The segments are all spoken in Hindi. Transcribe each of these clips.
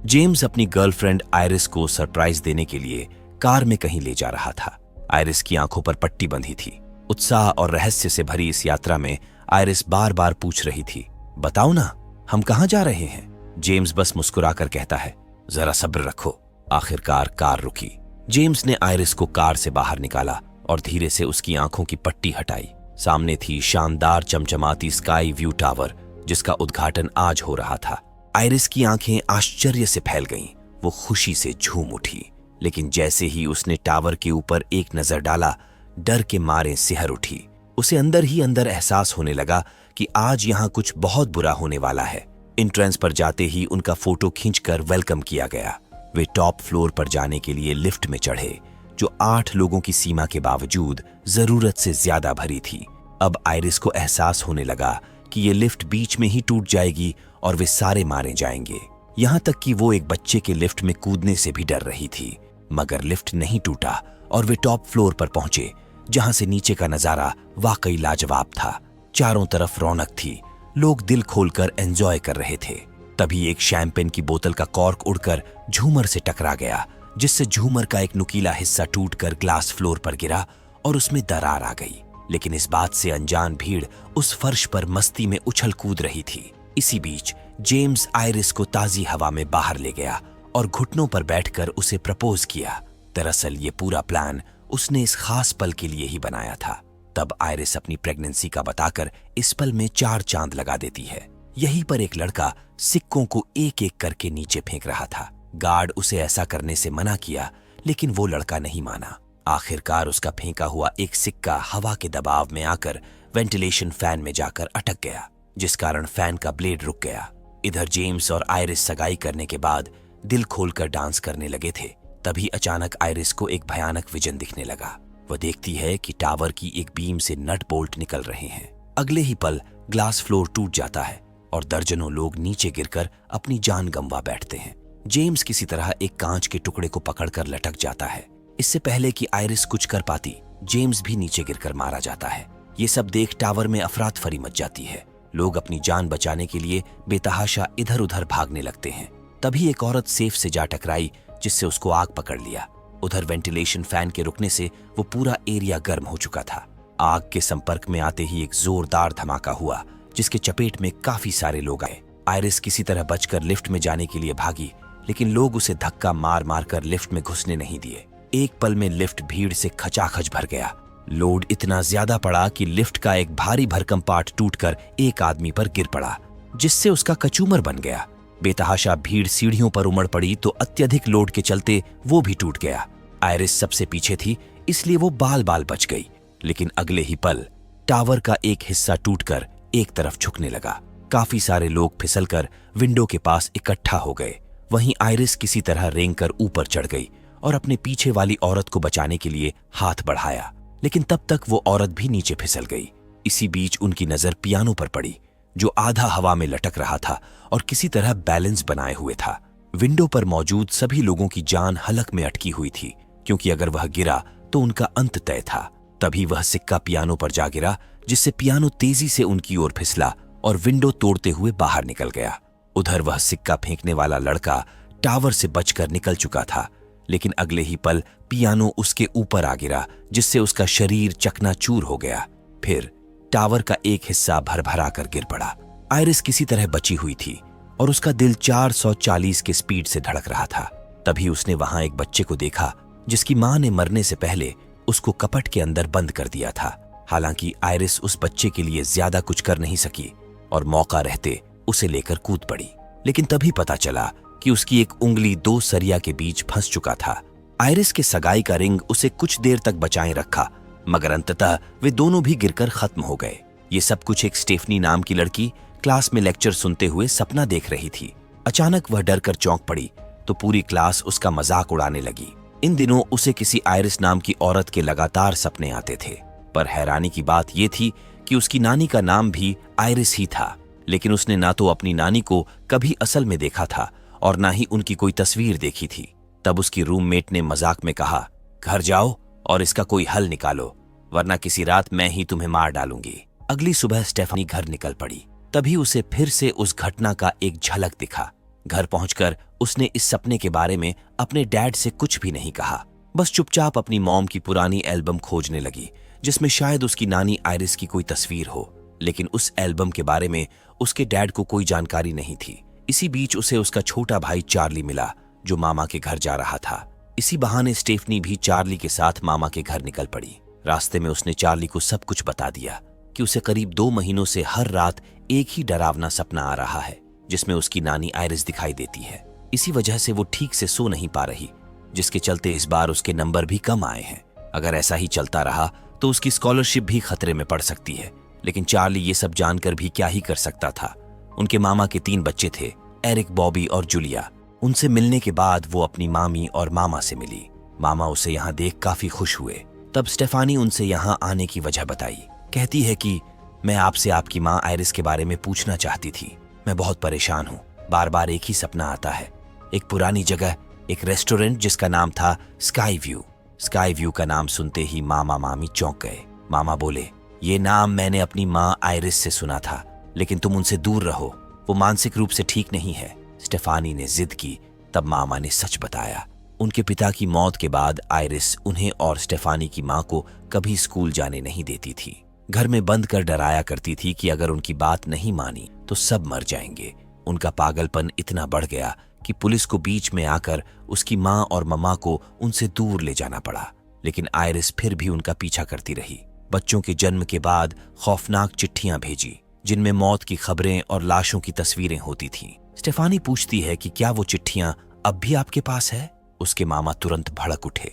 जेम्स अपनी गर्लफ्रेंड आयरिस को सरप्राइज देने के लिए कार में कहीं ले जा रहा था। आयरिस की आंखों पर पट्टी बंधी थी। उत्साह और रहस्य से भरी इस यात्रा में आयरिस बार बार पूछ रही थी, बताओ ना, हम कहाँ जा रहे हैं? जेम्स बस मुस्कुराकर कहता है, जरा सब्र रखो। आखिरकार कार रुकी। जेम्स ने आयरिस को कार से बाहर निकाला और धीरे से उसकी आंखों की पट्टी हटाई। सामने थी शानदार चमचमाती स्काई व्यू टावर, जिसका उद्घाटन आज हो रहा था। आयरिस की आंखें आश्चर्य से फैल गईं। वो खुशी से झूम उठी, लेकिन जैसे ही उसने टावर के ऊपर एक नजर डाला, डर के मारे सिहर उठी। उसे अंदर ही अंदर एहसास होने लगा कि आज यहाँ कुछ बहुत बुरा होने वाला है। एंट्रेंस पर जाते ही उनका फोटो खींचकर वेलकम किया गया। वे टॉप फ्लोर पर जाने के लिए लिफ्ट में चढ़े, जो 8 लोगों की सीमा के बावजूद जरूरत से ज्यादा भरी थी। अब आयरिस को एहसास होने लगा कि ये लिफ्ट बीच में ही टूट जाएगी और वे सारे मारे जाएंगे। यहाँ तक कि वो एक बच्चे के लिफ्ट में कूदने से भी डर रही थी। मगर लिफ्ट नहीं टूटा और वे टॉप फ्लोर पर पहुंचे, जहां से नीचे का नजारा वाकई लाजवाब था। चारों तरफ रौनक थी, लोग दिल खोलकर एंजॉय कर रहे थे। तभी एक शैंपेन की बोतल का कॉर्क उड़कर झूमर से टकरा गया, जिससे झूमर का एक नुकीला हिस्सा टूटकर ग्लास फ्लोर पर गिरा और उसमें दरार आ गई। लेकिन इस बात से अनजान भीड़ उस फर्श पर मस्ती में उछल कूद रही थी। इसी बीच जेम्स आयरिस को ताजी हवा में बाहर ले गया और घुटनों पर बैठकर उसे प्रपोज किया। दरअसल ये पूरा प्लान उसने इस खास पल के लिए ही बनाया था। तब आयरिस अपनी प्रेगनेंसी का बताकर इस पल में 4 चांद लगा देती है। यहीं पर एक लड़का सिक्कों को एक एक करके नीचे फेंक रहा था। गार्ड उसे ऐसा करने से मना किया, लेकिन वो लड़का नहीं माना। आखिरकार उसका फेंका हुआ एक सिक्का हवा के दबाव में आकर वेंटिलेशन फैन में जाकर अटक गया, जिस कारण फैन का ब्लेड रुक गया। इधर जेम्स और आयरिस सगाई करने के बाद दिल खोलकर डांस करने लगे थे। तभी अचानक आयरिस को एक भयानक विजन दिखने लगा। वह देखती है कि टावर की एक बीम से नट बोल्ट निकल रहे हैं। अगले ही पल ग्लास फ्लोर टूट जाता है और दर्जनों लोग नीचे गिरकर अपनी जान गंवा बैठते हैं। जेम्स किसी तरह एक कांच के टुकड़े को पकड़कर लटक जाता है। इससे पहले कि आयरिस कुछ कर पाती, जेम्स भी नीचे गिरकर मारा जाता है। ये सब देख टावर में अफरातफरी मच जाती है। लोग अपनी जान बचाने के लिए बेतहाशा इधर उधर भागने लगते हैं। तभी एक औरत सेफ से जा टकराई, जिससे उसको आग पकड़ लिया। उधर वेंटिलेशन फैन के रुकने से वो पूरा एरिया गर्म हो चुका था। आग के संपर्क में आते ही एक जोरदार धमाका हुआ, जिसके चपेट में काफी सारे लोग आए। आयरिस किसी तरह बचकर लिफ्ट में जाने के लिए भागी, लेकिन लोग उसे धक्का मार मार कर लिफ्ट में घुसने नहीं दिए। एक पल में लिफ्ट भीड़ से खचाखच भर गया। लोड इतना ज्यादा पड़ा कि लिफ्ट का एक भारी भरकम पार्ट टूटकर एक आदमी पर गिर पड़ा, जिससे उसका कचूमर बन गया। बेतहाशा भीड़ सीढ़ियों पर उमड़ पड़ी तो अत्यधिक लोड के चलते वो भी टूट गया। आयरिस सबसे पीछे थी, इसलिए वो बाल बाल बच गई। लेकिन अगले ही पल टावर का एक हिस्सा टूटकर एक तरफ झुकने लगा। काफी सारे लोग फिसलकर विंडो के पास इकट्ठा हो गए। वहीं आयरिस किसी तरह रेंग कर ऊपर चढ़ गई और अपने पीछे वाली औरत को बचाने के लिए हाथ बढ़ाया, लेकिन तब तक वो औरत भी नीचे फिसल गई। इसी बीच उनकी नजर पियानो पर पड़ी, जो आधा हवा में लटक रहा था और किसी तरह बैलेंस बनाए हुए था। विंडो पर मौजूद सभी लोगों की जान हलक में अटकी हुई थी, क्योंकि अगर वह गिरा तो उनका अंत तय था। तभी वह सिक्का पियानो पर जा गिरा, जिससे पियानो तेजी से उनकी ओर फिसला और विंडो तोड़ते हुए बाहर निकल गया। उधर वह सिक्का फेंकने वाला लड़का टावर से बचकर निकल चुका था, लेकिन अगले ही पल पियानो उसके ऊपर आ गिरा, जिससे उसका शरीर चकनाचूर हो गया। फिर टावर का एक हिस्सा भरभरा कर गिर पड़ा। आयरिस किसी तरह बची हुई थी और उसका दिल 440 के स्पीड से धड़क रहा था। तभी उसने वहां एक बच्चे को देखा, जिसकी मां ने मरने से पहले उसको कपट के अंदर बंद कर दिया था। हालांकि आयरिस उस बच्चे के लिए ज्यादा कुछ कर नहीं सकी और मौका रहते उसे लेकर कूद पड़ी। लेकिन तभी पता चला कि उसकी एक उंगली 2 सरिया के बीच फंस चुका था। आयरिस के सगाई का रिंग उसे कुछ देर तक बचाए रखा, मगर अंततः वे दोनों भी गिरकर खत्म हो गए। ये सब कुछ एक स्टेफनी नाम की लड़की क्लास में लेक्चर सुनते हुए सपना देख रही थी। अचानक वह डर कर चौंक पड़ी तो पूरी क्लास उसका मजाक उड़ाने लगी। इन दिनों उसे किसी आयरिस नाम की औरत के लगातार सपने आते थे, पर हैरानी की बात यह थी कि उसकी नानी का नाम भी आयरिस ही था। लेकिन उसने ना तो अपनी नानी को कभी असल में देखा था और ना ही उनकी कोई तस्वीर देखी थी। तब उसकी रूममेट ने मजाक में कहा, घर जाओ और इसका कोई हल निकालो, वरना किसी रात मैं ही तुम्हें मार डालूंगी। अगली सुबह स्टेफनी घर निकल पड़ी। तभी उसे फिर से उस घटना का एक झलक दिखा। घर पहुंचकर उसने इस सपने के बारे में अपने डैड से कुछ भी नहीं कहा, बस चुपचाप अपनी मॉम की पुरानी एल्बम खोजने लगी जिसमें शायद उसकी नानी आयरिस की कोई तस्वीर हो, लेकिन उस एल्बम के बारे में उसके डैड को कोई जानकारी नहीं थी। इसी बीच उसे उसका छोटा भाई चार्ली मिला जो मामा के घर जा रहा था। इसी बहाने स्टेफनी भी चार्ली के साथ मामा के घर निकल पड़ी। रास्ते में उसने चार्ली को सब कुछ बता दिया कि उसे करीब 2 महीनों से हर रात एक ही डरावना सपना आ रहा है जिसमें उसकी नानी आयरिस दिखाई देती है। इसी वजह से वो ठीक से सो नहीं पा रही, जिसके चलते इस बार उसके नंबर भी कम आए हैं। अगर ऐसा ही चलता रहा तो उसकी स्कॉलरशिप भी खतरे में पड़ सकती है। लेकिन चार्ली ये सब जानकर भी क्या ही कर सकता था। उनके मामा के 3 बच्चे थे, एरिक, बॉबी और जूलिया। उनसे मिलने के बाद वो अपनी मामी और मामा से मिली। मामा उसे यहाँ देख काफी खुश हुए। तब स्टेफानी उनसे यहाँ आने की वजह बताई। कहती है कि मैं आपसे आपकी माँ आयरिस के बारे में पूछना चाहती थी। मैं बहुत परेशान हूँ, बार बार एक ही सपना आता है। एक पुरानी जगह, एक रेस्टोरेंट जिसका नाम था स्काई व्यू। स्काई व्यू का नाम सुनते ही मामा मामी चौंक गए। मामा बोले, ये नाम मैंने अपनी माँ आयरिस से सुना था, लेकिन तुम उनसे दूर रहो, वो मानसिक रूप से ठीक नहीं है। स्टेफानी ने जिद की। तब मामा ने सच बताया। उनके पिता की मौत के बाद आयरिस उन्हें और स्टेफानी की माँ को कभी स्कूल जाने नहीं देती थी। घर में बंद कर डराया करती थी कि अगर उनकी बात नहीं मानी तो सब मर जाएंगे। उनका पागलपन इतना बढ़ गया कि पुलिस को बीच में आकर उसकी माँ और मम्मा को उनसे दूर ले जाना पड़ा। लेकिन आयरिस फिर भी उनका पीछा करती रही। बच्चों के जन्म के बाद खौफनाक चिट्ठियां भेजी जिनमें मौत की खबरें और लाशों की तस्वीरें होती थीं। स्टेफानी पूछती है कि क्या वो चिट्ठियां अब भी आपके पास है? उसके मामा तुरंत भड़क उठे।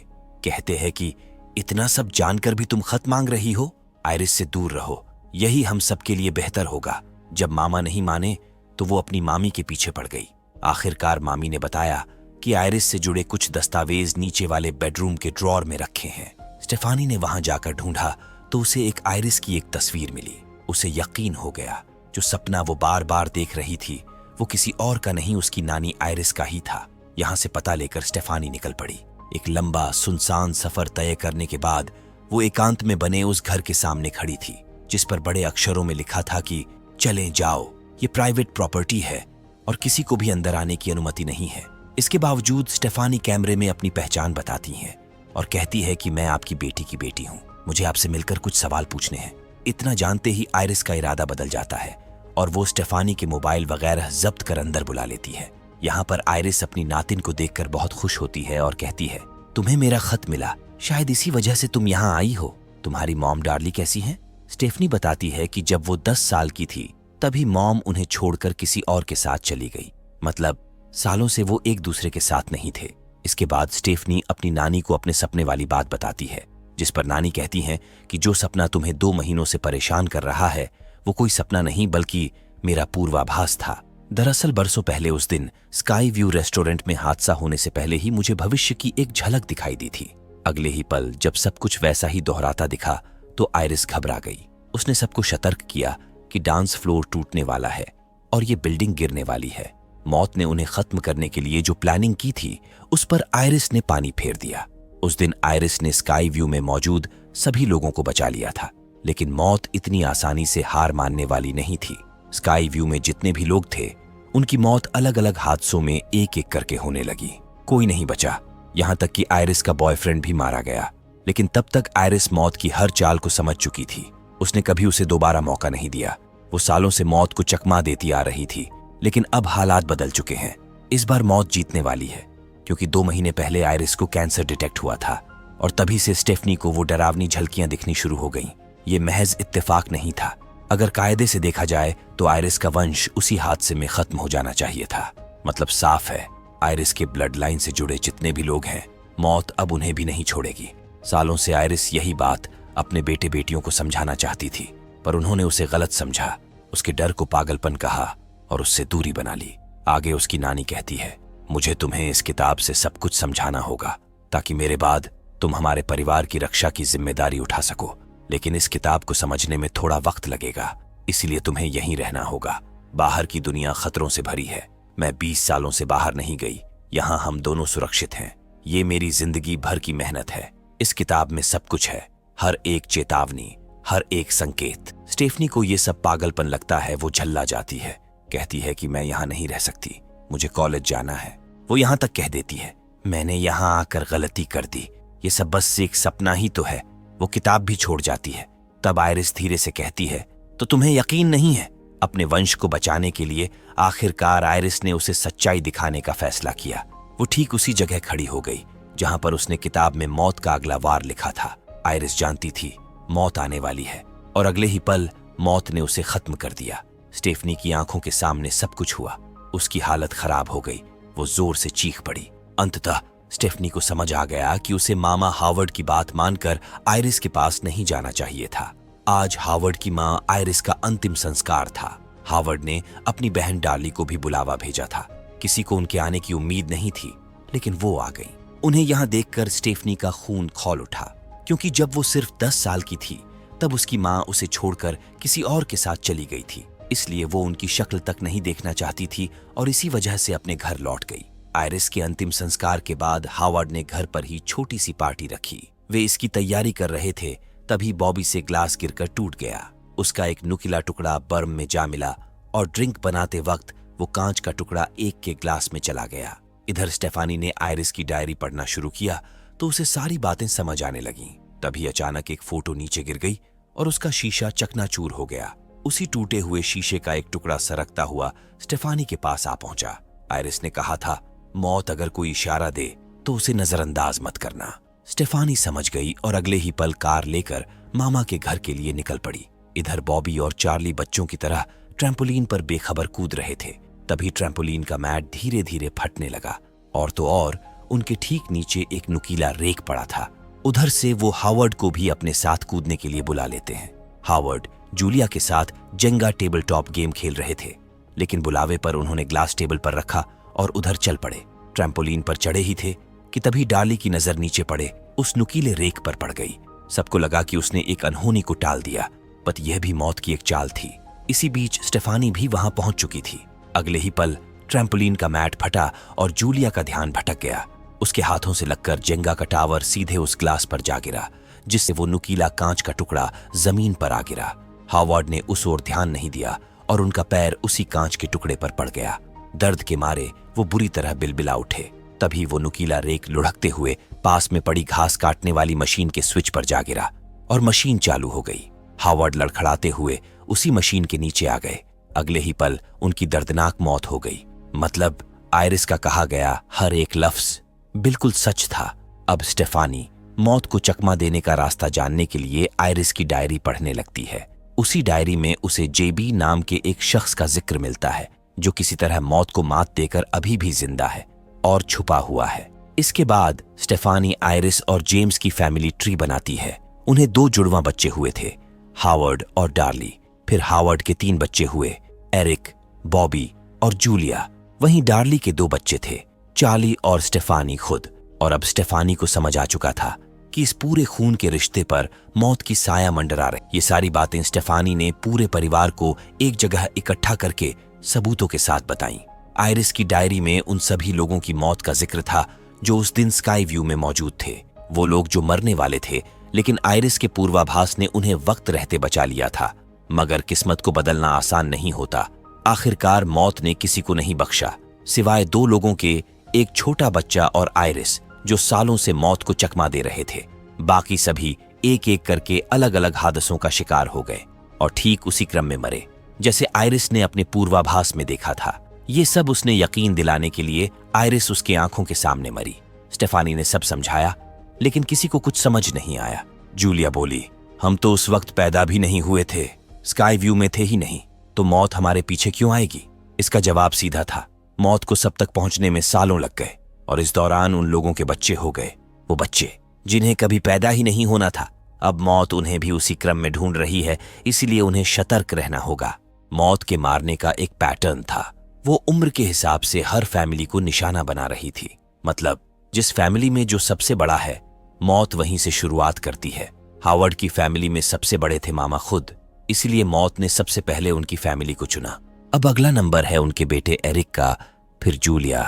कहते हैं कि इतना सब जानकर भी तुम खत मांग रही हो? आयरिस से दूर रहो, यही हम सबके लिए बेहतर होगा। जब मामा नहीं माने तो वो अपनी मामी के पीछे पड़ गई। आखिरकार मामी ने बताया कि आयरिस से जुड़े कुछ दस्तावेज नीचे वाले बेडरूम के ड्रॉर में रखे हैं। स्टेफानी ने वहां जाकर ढूंढा तो उसे एक आयरिस की एक तस्वीर मिली। उसे यकीन हो गया, जो सपना वो बार बार देख रही थी वो किसी और का नहीं, उसकी नानी आयरिस का ही था। यहां से पता लेकर स्टेफानी निकल पड़ी। एक लंबा सुनसान सफर तय करने के बाद वो एकांत में बने उस घर के सामने खड़ी थी, जिस पर बड़े अक्षरों में लिखा था कि चलें जाओ, ये प्राइवेट प्रॉपर्टी है और किसी को भी अंदर आने की अनुमति नहीं है। इसके बावजूद स्टेफानी कैमरे में अपनी पहचान बताती है और कहती है कि मैं आपकी बेटी की बेटी हूँ, मुझे आपसे मिलकर कुछ सवाल पूछने हैं। इतना जानते ही आयरिस का इरादा बदल जाता है और वो स्टेफानी के मोबाइल वगैरह जब्त कर अंदर बुला लेती है। यहाँ पर आयरिस अपनी नातिन को देखकर बहुत खुश होती है और कहती है, तुम्हें मेरा खत मिला, शायद इसी वजह से तुम यहाँ आई हो। तुम्हारी मॉम डार्ली कैसी हैं? स्टेफनी बताती है कि जब वो 10 साल की थी तभी मॉम उन्हें छोड़कर किसी और के साथ चली गई। मतलब सालों से वो एक दूसरे के साथ नहीं थे। इसके बाद स्टेफनी अपनी नानी को अपने सपने वाली बात बताती है, जिस पर नानी कहती हैं कि जो सपना तुम्हें 2 महीनों से परेशान कर रहा है वो कोई सपना नहीं बल्कि मेरा पूर्वाभास था। दरअसल बरसों पहले उस दिन स्काई व्यू रेस्टोरेंट में हादसा होने से पहले ही मुझे भविष्य की एक झलक दिखाई दी थी। अगले ही पल जब सब कुछ वैसा ही दोहराता दिखा तो आयरिस घबरा गई। उसने सबको सतर्क किया कि डांस फ्लोर टूटने वाला है और ये बिल्डिंग गिरने वाली है। मौत ने उन्हें खत्म करने के लिए जो प्लानिंग की थी उस पर आयरिस ने पानी फेर दिया। उस दिन आयरिस ने स्काई व्यू में मौजूद सभी लोगों को बचा लिया था, लेकिन मौत इतनी आसानी से हार मानने वाली नहीं थी। स्काई व्यू में जितने भी लोग थे उनकी मौत अलग अलग हादसों में एक एक करके होने लगी। कोई नहीं बचा, यहाँ तक कि आयरिस का बॉयफ्रेंड भी मारा गया। लेकिन तब तक आयरिस मौत की हर चाल को समझ चुकी थी। उसने कभी उसे दोबारा मौका नहीं दिया। वो सालों से मौत को चकमा देती आ रही थी, लेकिन अब हालात बदल चुके हैं। इस बार मौत जीतने वाली है, क्योंकि 2 महीने पहले आयरिस को कैंसर डिटेक्ट हुआ था और तभी से स्टेफनी को वो डरावनी झलकियां दिखनी शुरू हो गईं। ये महज इत्तेफाक नहीं था। अगर कायदे से देखा जाए तो आयरिस का वंश उसी हादसे में खत्म हो जाना चाहिए था। मतलब साफ है, आयरिस के ब्लड लाइन से जुड़े जितने भी लोग हैं, मौत अब उन्हें भी नहीं छोड़ेगी। सालों से आयरिस यही बात अपने बेटे बेटियों को समझाना चाहती थी, पर उन्होंने उसे गलत समझा, उसके डर को पागलपन कहा और उससे दूरी बना ली। आगे उसकी नानी कहती है, मुझे तुम्हें इस किताब से सब कुछ समझाना होगा ताकि मेरे बाद तुम हमारे परिवार की रक्षा की जिम्मेदारी उठा सको। लेकिन इस किताब को समझने में थोड़ा वक्त लगेगा, इसलिए तुम्हें यहीं रहना होगा। बाहर की दुनिया खतरों से भरी है। मैं 20 सालों से बाहर नहीं गई। यहाँ हम दोनों सुरक्षित हैं। ये मेरी जिंदगी भर की मेहनत है। इस किताब में सब कुछ है, हर एक चेतावनी, हर एक संकेत। स्टेफनी को ये सब पागलपन लगता है। वो झल्ला जाती है, कहती है कि मैं यहाँ नहीं रह सकती, मुझे कॉलेज जाना है। वो यहाँ तक कह देती है, मैंने यहाँ आकर गलती कर दी, ये सब बस एक सपना ही तो है। वो किताब भी छोड़ जाती है। तब आयरिस धीरे से कहती है, तो तुम्हें यकीन नहीं है? अपने वंश को बचाने के लिए आखिरकार आयरिस ने उसे सच्चाई दिखाने का फैसला किया। वो ठीक उसी जगह खड़ी हो गई जहां पर उसने किताब में मौत का अगला वार लिखा था। आयरिस जानती थी मौत आने वाली है और अगले ही पल मौत ने उसे खत्म कर दिया। स्टेफनी की आंखों के सामने सब कुछ हुआ। उसकी हालत खराब हो गई। वो जोर से चीख पड़ी। अंततः स्टेफनी को समझ आ गया कि उसे मामा हावर्ड की बात मानकर आयरिस के पास नहीं जाना चाहिए था। आज हावर्ड की मां आयरिस का अंतिम संस्कार था। हावर्ड ने अपनी बहन डार्ली को भी बुलावा भेजा था। किसी को उनके आने की उम्मीद नहीं थी, लेकिन वो आ गई। उन्हें यहां देखकर स्टेफनी का खून खौल उठा, क्योंकि जब वो सिर्फ 10 साल की थी तब उसकी मां उसे छोड़कर किसी और के साथ चली गई थी। इसलिए वो उनकी शक्ल तक नहीं देखना चाहती थी और इसी वजह से अपने घर लौट गई। आयरिस के अंतिम संस्कार के बाद हावर्ड ने घर पर ही छोटी सी पार्टी रखी। वे इसकी तैयारी कर रहे थे, तभी बॉबी से ग्लास गिरकर टूट गया। उसका एक नुकीला टुकड़ा बर्म में जा मिला और ड्रिंक बनाते वक्त वो कांच का टुकड़ा एक के ग्लास में चला गया। इधर स्टेफानी ने आयरिस की डायरी पढ़ना शुरू किया तो उसे सारी बातें समझ आने लगीं। तभी अचानक एक फोटो नीचे गिर गई और उसका शीशा चकनाचूर हो गया। उसी टूटे हुए शीशे का एक टुकड़ा सरकता हुआ स्टेफानी के पास आ पहुंचा। आयरिस ने कहा था, मौत अगर कोई इशारा दे तो उसे नजरअंदाज मत करना। स्टेफानी समझ गई और अगले ही पल कार लेकर मामा के घर के लिए निकल पड़ी। इधर बॉबी और चार्ली बच्चों की तरह ट्रैम्पोलिन पर बेखबर कूद रहे थे। तभी ट्रैम्पोलिन का मैट धीरे धीरे फटने लगा और तो और उनके ठीक नीचे एक नुकीला रेक पड़ा था। उधर से वो हावर्ड को भी अपने साथ कूदने के लिए बुला लेते हैं। हावर्ड जूलिया के साथ जेंगा टेबल टॉप गेम खेल रहे थे, लेकिन बुलावे पर उन्होंने ग्लास टेबल पर रखा और उधर चल पड़े। ट्रैम्पोलिन पर चढ़े ही थे कि तभी डार्ली की नजर नीचे पड़े उस नुकीले रेक पर पड़ गई। सबको लगा कि उसने एक अनहोनी को टाल दिया, पर यह भी मौत की एक चाल थी। इसी बीच स्टेफानी भी वहां पहुंच चुकी थी। अगले ही पल ट्रैम्पोलिन का मैट फटा और जूलिया का ध्यान भटक गया। उसके हाथों से लगकर जेंगा का टावर सीधे उस ग्लास पर जा गिरा, जिससे वो नुकीला कांच का टुकड़ा जमीन पर आ गिरा। हावर्ड ने उस ओर ध्यान नहीं दिया और उनका पैर उसी कांच के टुकड़े पर पड़ गया। दर्द के मारे वो बुरी तरह बिलबिला उठे। तभी वो नुकीला रेक लुढ़कते हुए पास में पड़ी घास काटने वाली मशीन के स्विच पर जा गिरा और मशीन चालू हो गई। हावर्ड लड़खड़ाते हुए उसी मशीन के नीचे आ गए। अगले ही पल उनकी दर्दनाक मौत हो गई। मतलब आयरिस का कहा गया हर एक लफ्ज बिल्कुल सच था। अब स्टेफानी मौत को चकमा देने का रास्ता जानने के लिए आयरिस की डायरी पढ़ने लगती है। उसी डायरी में उसे जेबी नाम के एक शख्स का जिक्र मिलता है, जो किसी तरह मौत को मात देकर अभी भी जिंदा है और छुपा हुआ है। इसके बाद स्टेफानी आयरिस और जेम्स की फैमिली ट्री बनाती है। उन्हें 2 जुड़वां बच्चे हुए थे, हावर्ड और डार्ली। फिर हावर्ड के 3 बच्चे हुए, एरिक, बॉबी और जूलिया। वहीं डार्ली के 2 बच्चे थे, चार्ली और स्टेफानी खुद। और अब स्टेफानी को समझ आ चुका था कि इस पूरे खून के रिश्ते पर मौत की साया मंडरा रही। ये सारी बातें स्टेफानी ने पूरे परिवार को एक जगह इकट्ठा करके सबूतों के साथ बताईं। आयरिस की डायरी में उन सभी लोगों की मौत का जिक्र था जो उस दिन स्काई व्यू में मौजूद थे। वो लोग जो मरने वाले थे, लेकिन आयरिस के पूर्वाभास ने उन्हें वक्त रहते बचा लिया था। मगर किस्मत को बदलना आसान नहीं होता। आखिरकार मौत ने किसी को नहीं बख्शा, सिवाय 2 लोगों के, एक छोटा बच्चा और आयरिस, जो सालों से मौत को चकमा दे रहे थे। बाकी सभी एक एक करके अलग अलग हादसों का शिकार हो गए और ठीक उसी क्रम में मरे जैसे आयरिस ने अपने पूर्वाभास में देखा था। ये सब उसने यकीन दिलाने के लिए आयरिस उसकी आंखों के सामने मरी। स्टेफानी ने सब समझाया, लेकिन किसी को कुछ समझ नहीं आया। जूलिया बोली, हम तो उस वक्त पैदा भी नहीं हुए थे, स्काई व्यू में थे ही नहीं, तो मौत हमारे पीछे क्यों आएगी? इसका जवाब सीधा था, मौत को सब तक पहुंचने में सालों लग गए और इस दौरान उन लोगों के बच्चे हो गए। वो बच्चे जिन्हें कभी पैदा ही नहीं होना था। अब मौत उन्हें भी उसी क्रम में ढूंढ रही है, इसीलिए उन्हें सतर्क रहना होगा। मौत के मारने का एक पैटर्न था। वो उम्र के हिसाब से हर फैमिली को निशाना बना रही थी। मतलब जिस फैमिली में जो सबसे बड़ा है, मौत वहीं से शुरुआत करती है। हावर्ड की फैमिली में सबसे बड़े थे मामा खुद, इसलिए मौत ने सबसे पहले उनकी फैमिली को चुना। अब अगला नंबर है उनके बेटे एरिक का, फिर जूलिया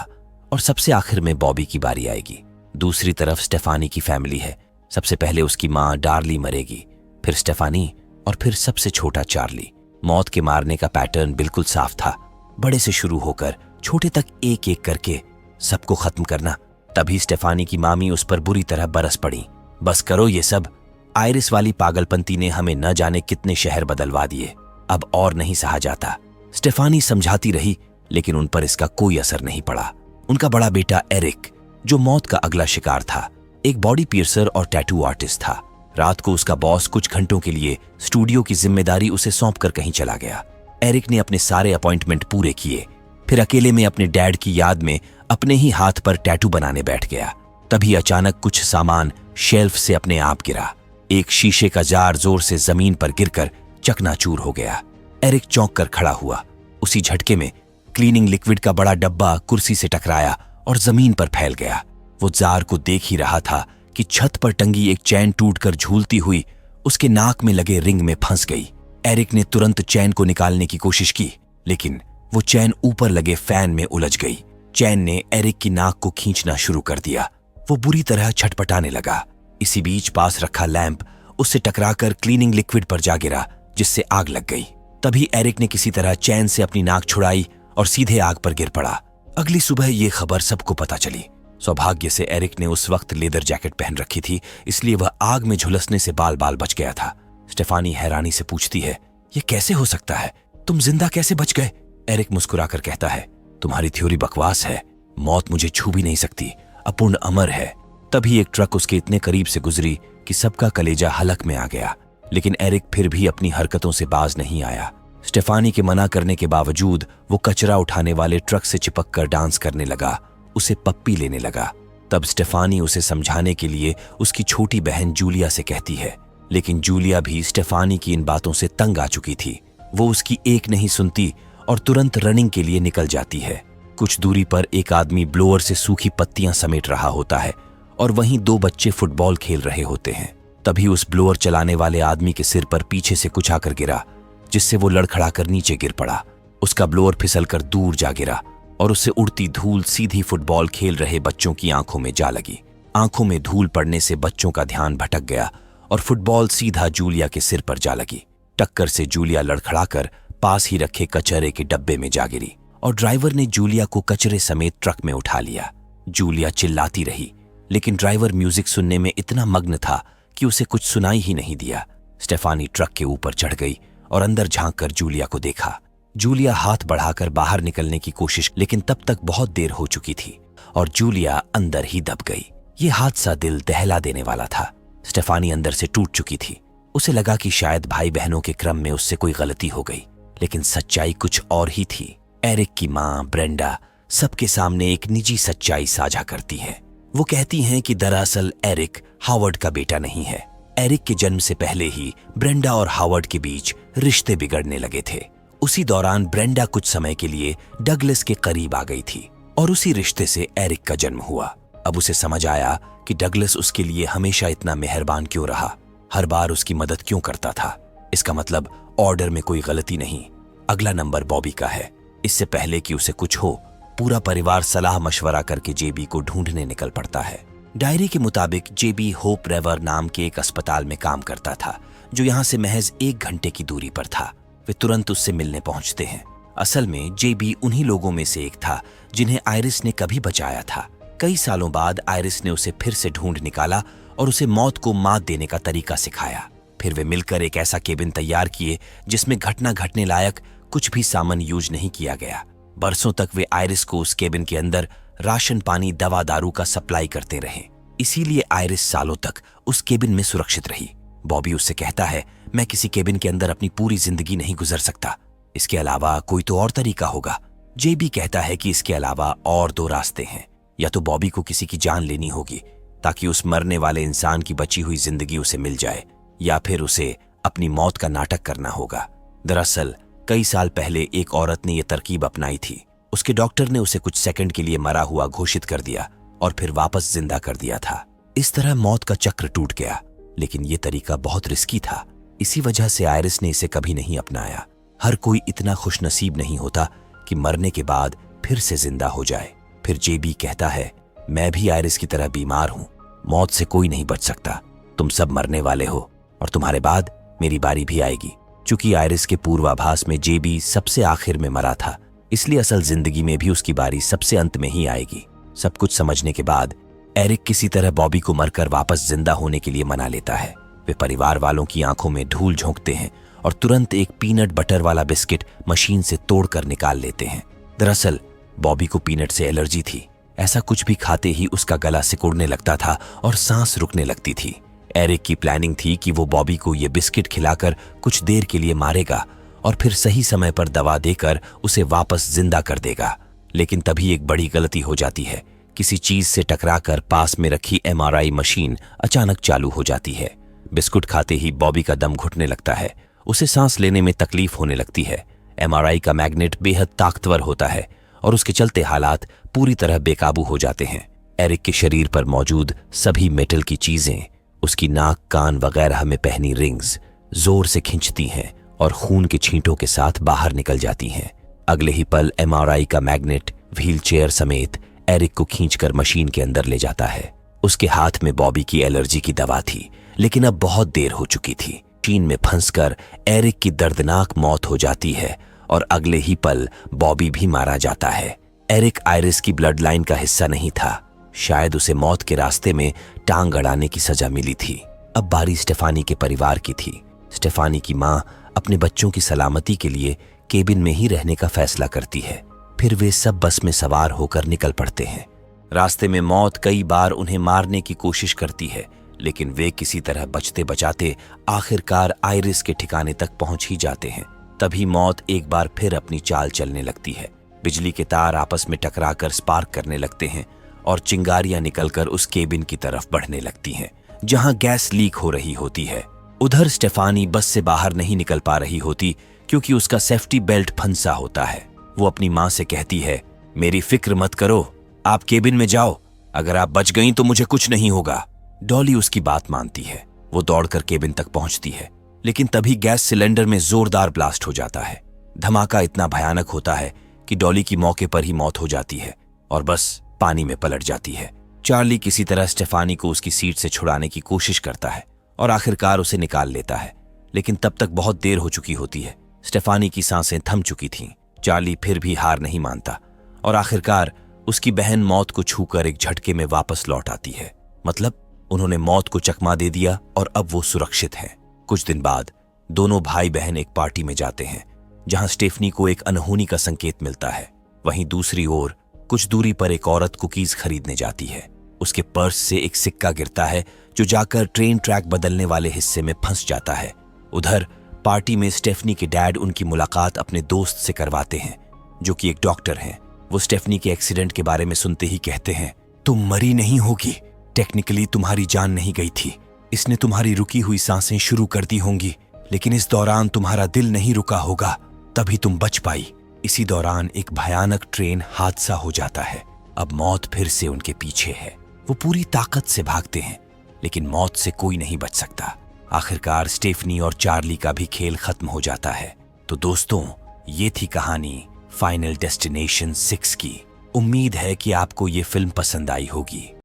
और सबसे आखिर में बॉबी की बारी आएगी। दूसरी तरफ स्टेफानी की फैमिली है। सबसे पहले उसकी माँ डार्ली मरेगी, फिर स्टेफानी और फिर सबसे छोटा चार्ली। मौत के मारने का पैटर्न बिल्कुल साफ था, बड़े से शुरू होकर छोटे तक एक एक करके सबको खत्म करना। तभी स्टेफानी की मामी उस पर बुरी तरह बरस पड़ी। बस करो ये सब, आयरिस वाली पागलपंती ने हमें न जाने कितने शहर बदलवा दिए, अब और नहीं सहा जाता। स्टेफानी समझाती रही, लेकिन उन पर इसका कोई असर नहीं पड़ा। उनका बड़ा बेटा एरिक, जो मौत का अगला शिकार था, एक बॉडी पियर्सर और टैटू आर्टिस्ट था। रात को उसका बॉस कुछ घंटों के लिए स्टूडियो की जिम्मेदारी उसे सौंपकर कहीं चला गया। एरिक ने अपने सारे अपॉइंटमेंट पूरे किए, फिर अकेले में अपने डैड की याद में अपने ही हाथ पर टैटू बनाने बैठ गया। तभी अचानक कुछ सामान शेल्फ से अपने आप गिरा। एक शीशे का जार जोर से जमीन पर गिरकर चकनाचूर हो गया। एरिक चौंक कर खड़ा हुआ। उसी झटके में क्लीनिंग लिक्विड का बड़ा डब्बा कुर्सी से टकराया और जमीन पर फैल गया। वो जार को देख ही रहा था कि छत पर टंगी एक चैन टूटकर झूलती हुई उसके नाक में लगे रिंग में फंस गई। एरिक ने तुरंत चैन को निकालने की कोशिश की, लेकिन वो चैन ऊपर लगे फैन में उलझ गई। चैन ने एरिक की नाक को खींचना शुरू कर दिया। वो बुरी तरह छटपटाने लगा। इसी बीच पास रखा लैंप उससे टकराकर क्लीनिंग लिक्विड पर जा गिरा, जिससे आग लग गई। तभी एरिक ने किसी तरह चैन से अपनी नाक छुड़ाई और सीधे आग पर गिर पड़ा। अगली सुबह ये खबर सबको पता चली। सौभाग्य से एरिक ने उस वक्त लेदर जैकेट पहन रखी थी, इसलिए वह आग में झुलसने से बाल बाल बच गया था। स्टेफानी हैरानी से पूछती है, ये कैसे हो सकता है? तुम जिंदा कैसे बच गए? एरिक मुस्कुराकर कहता है, तुम्हारी थ्योरी बकवास है। मौत मुझे छू भी नहीं सकती, अपूर्ण अमर है। तभी एक ट्रक उसके इतने करीब से गुजरी कि सबका कलेजा हलक में आ गया, लेकिन एरिक फिर भी अपनी हरकतों से बाज नहीं आया। स्टेफानी के मना करने के बावजूद वो कचरा उठाने वाले ट्रक से चिपककर डांस करने लगा, उसे पप्पी लेने लगा। तब स्टेफानी उसे समझाने के लिए उसकी छोटी बहन जूलिया से कहती है, लेकिन जूलिया भी स्टेफानी की इन बातों से तंग आ चुकी थी। वो उसकी एक नहीं सुनती और तुरंत रनिंग के लिए निकल जाती है। कुछ दूरी पर एक आदमी ब्लोअर से सूखी पत्तियां समेट रहा होता है और वहीं दो बच्चे फुटबॉल खेल रहे होते हैं। तभी उस ब्लोअर चलाने वाले आदमी के सिर पर पीछे से कुछ आकर गिरा, जिससे वो लड़खड़ाकर नीचे गिर पड़ा। उसका ब्लोअर फिसलकर दूर जा गिरा और उससे उड़ती धूल सीधी फुटबॉल खेल रहे बच्चों की आंखों में जा लगी। आंखों में धूल पड़ने से बच्चों का ध्यान भटक गया और फुटबॉल सीधा जूलिया के सिर पर जा लगी। टक्कर से जूलिया लड़खड़ाकर पास ही रखे कचरे के डब्बे में जा गिरी और ड्राइवर ने जूलिया को कचरे समेत ट्रक में उठा लिया। जूलिया चिल्लाती रही, लेकिन ड्राइवर म्यूजिक सुनने में इतना मग्न था कि उसे कुछ सुनाई ही नहीं दिया। स्टेफानी ट्रक के ऊपर चढ़ गई और अंदर झांककर जूलिया को देखा। जूलिया हाथ बढ़ाकर बाहर निकलने की कोशिश, लेकिन तब तक बहुत देर हो चुकी थी और जूलिया अंदर ही दब गई। ये हादसा दिल दहला देने वाला था। स्टेफानी अंदर से टूट चुकी थी। उसे लगा कि शायद भाई बहनों के क्रम में उससे कोई गलती हो गई, लेकिन सच्चाई कुछ और ही थी। एरिक की माँ ब्रेंडा सबके सामने एक निजी सच्चाई साझा करती है। वो कहती हैं कि दरअसल एरिक हावर्ड का बेटा नहीं है। एरिक के जन्म से पहले ही ब्रेंडा और हावर्ड के बीच रिश्ते बिगड़ने लगे थे। उसी दौरान ब्रेंडा कुछ समय के लिए डगलस के करीब आ गई थी और उसी रिश्ते से एरिक का जन्म हुआ। अब उसे समझ आया कि डगलस उसके लिए हमेशा इतना मेहरबान क्यों रहा, हर बार उसकी मदद क्यों करता था। इसका मतलब ऑर्डर में कोई गलती नहीं। अगला नंबर बॉबी का है। इससे पहले कि उसे कुछ हो, पूरा परिवार सलाह मशवरा करके जेबी को ढूंढने निकल पड़ता है। डायरी के मुताबिक जेबी होप रेवर नाम के एक अस्पताल में काम करता था, जो यहाँ से महज 1 घंटे की दूरी पर था। वे तुरंत उससे मिलने पहुंचते हैं। असल में जेबी उन्हीं लोगों में से एक था जिन्हें आयरिस ने कभी बचाया था। कई सालों बाद आयरिस ने उसे फिर से ढूंढ निकाला और उसे मौत को मात देने का तरीका सिखाया। फिर वे मिलकर एक ऐसा केबिन तैयार किए जिसमें घटना घटने लायक कुछ भी सामान यूज नहीं किया गया। बरसों तक वे आयरिस को उस केबिन के अंदर राशन पानी दवा दारू का सप्लाई करते रहे। इसीलिए आयरिस सालों तक उस केबिन में सुरक्षित रही। बॉबी उससे कहता है, मैं किसी केबिन के अंदर अपनी पूरी जिंदगी नहीं गुजर सकता, इसके अलावा कोई तो और तरीका होगा। जेबी कहता है कि इसके अलावा और 2 रास्ते हैं। या तो बॉबी को किसी की जान लेनी होगी ताकि उस मरने वाले इंसान की बची हुई जिंदगी उसे मिल जाए, या फिर उसे अपनी मौत का नाटक करना होगा। दरअसल कई साल पहले एक औरत ने यह तरकीब अपनाई थी। उसके डॉक्टर ने उसे कुछ सेकंड के लिए मरा हुआ घोषित कर दिया और फिर वापस जिंदा कर दिया था। इस तरह मौत का चक्र टूट गया, लेकिन यह तरीका बहुत रिस्की था। इसी वजह से आयरिस ने इसे कभी नहीं अपनाया। हर कोई इतना खुशनसीब नहीं होता कि मरने के बाद फिर से जिंदा हो जाए। फिर जेबी कहता है, मैं भी आयरिस की तरह बीमार हूं। मौत से कोई नहीं बच सकता। तुम सब मरने वाले हो और तुम्हारे बाद मेरी बारी भी आएगी। चूंकि आयरिस के पूर्वाभास में जेबी सबसे आखिर में मरा था, इसलिए असल जिंदगी में भी उसकी बारी सबसे अंत में ही आएगी। सब कुछ समझने के बाद एरिक किसी तरह बॉबी को मरकर वापस जिंदा होने के लिए मना लेता है। वे परिवार वालों की आंखों में धूल झोंकते हैं और तुरंत एक पीनट बटर वाला बिस्किट मशीन से तोड़कर निकाल लेते हैं। दरअसल बॉबी को पीनट से एलर्जी थी। ऐसा कुछ भी खाते ही उसका गला सिकुड़ने लगता था और सांस रुकने लगती थी। एरिक की प्लानिंग थी कि वो बॉबी को ये बिस्किट खिलाकर कुछ देर के लिए मारेगा और फिर सही समय पर दवा देकर उसे वापस जिंदा कर देगा। लेकिन तभी एक बड़ी गलती हो जाती है। किसी चीज से टकराकर पास में रखी MRI मशीन अचानक चालू हो जाती है। बिस्कुट खाते ही बॉबी का दम घुटने लगता है। उसे सांस लेने में तकलीफ होने लगती है। MRI का मैग्नेट बेहद ताकतवर होता है और उसके चलते हालात पूरी तरह बेकाबू हो जाते हैं। एरिक के शरीर पर मौजूद सभी मेटल की चीजें, उसकी नाक, कान वगैरह में पहनी रिंग्स जोर से खींचती हैं और खून के छींटों के साथ बाहर निकल जाती हैं। अगले ही पल MRI का मैग्नेट व्हीलचेयर समेत एरिक को खींचकर मशीन के अंदर ले जाता है। उसके हाथ में बॉबी की एलर्जी की दवा थी, लेकिन अब बहुत देर हो चुकी थी। मशीन में फंसकर एरिक की दर्दनाक मौत हो जाती है और अगले ही पल बॉबी भी मारा जाता है। एरिक आयरिस की ब्लड लाइन का हिस्सा नहीं था। शायद उसे मौत के रास्ते में टांग अड़ाने की सजा मिली थी। अब बारी स्टेफानी के परिवार की थी। स्टेफानी की मां अपने बच्चों की सलामती के लिए केबिन में ही रहने का फैसला करती है। फिर वे सब बस में सवार होकर निकल पड़ते हैं। रास्ते में मौत कई बार उन्हें मारने की कोशिश करती है, लेकिन वे किसी तरह बचते बचाते आखिरकार आयरिस के ठिकाने तक पहुंच ही जाते हैं। तभी मौत एक बार फिर अपनी चाल चलने लगती है। बिजली के तार आपस में टकराकर स्पार्क करने लगते हैं और चिंगारियां निकलकर उस केबिन की तरफ बढ़ने लगती हैं, जहां गैस लीक हो रही होती है। उधर स्टेफानी बस से बाहर नहीं निकल पा रही होती क्योंकि उसका सेफ्टी बेल्ट फंसा होता है। वो अपनी मां से कहती है, मेरी फिक्र मत करो, आप केबिन में जाओ, अगर आप बच गईं तो मुझे कुछ नहीं होगा। डॉली उसकी बात मानती है। वो दौड़कर केबिन तक पहुंचती है, लेकिन तभी गैस सिलेंडर में जोरदार ब्लास्ट हो जाता है। धमाका इतना भयानक होता है कि डॉली की मौके पर ही मौत हो जाती है और बस पानी में पलट जाती है। चार्ली किसी तरह स्टेफानी को उसकी सीट से छुड़ाने की कोशिश करता है और आखिरकार उसे निकाल लेता है, लेकिन तब तक बहुत देर हो चुकी होती है। स्टेफानी की सांसें थम चुकी थीं। चार्ली फिर भी हार नहीं मानता और आखिरकार उसकी बहन मौत को छूकर एक झटके में वापस लौट आती है। मतलब उन्होंने मौत को चकमा दे दिया और अब वो सुरक्षित हैं। कुछ दिन बाद दोनों भाई बहन एक पार्टी में जाते हैं, जहां स्टेफनी को एक अनहोनी का संकेत मिलता है। वहीं दूसरी ओर कुछ दूरी पर एक औरत कुकीज खरीदने जाती है। उसके पर्स से एक सिक्का गिरता है जो जाकर ट्रेन ट्रैक बदलने वाले हिस्से में फंस जाता है। उधर पार्टी में स्टेफनी के डैड उनकी मुलाकात अपने दोस्त से करवाते हैं, जो कि एक डॉक्टर हैं। वो स्टेफनी के एक्सीडेंट के बारे में सुनते ही कहते हैं, तुम मरी नहीं होगी, टेक्निकली तुम्हारी जान नहीं गई थी। इसने तुम्हारी रुकी हुई सांसें शुरू कर दी होंगी, लेकिन इस दौरान तुम्हारा दिल नहीं रुका होगा, तभी तुम बच पाई। इसी दौरान एक भयानक ट्रेन हादसा हो जाता है। अब मौत फिर से उनके पीछे है। वो पूरी ताकत से भागते हैं, लेकिन मौत से कोई नहीं बच सकता। आखिरकार स्टेफनी और चार्ली का भी खेल खत्म हो जाता है। तो दोस्तों, ये थी कहानी फाइनल डेस्टिनेशन 6 की। उम्मीद है कि आपको ये फिल्म पसंद आई होगी।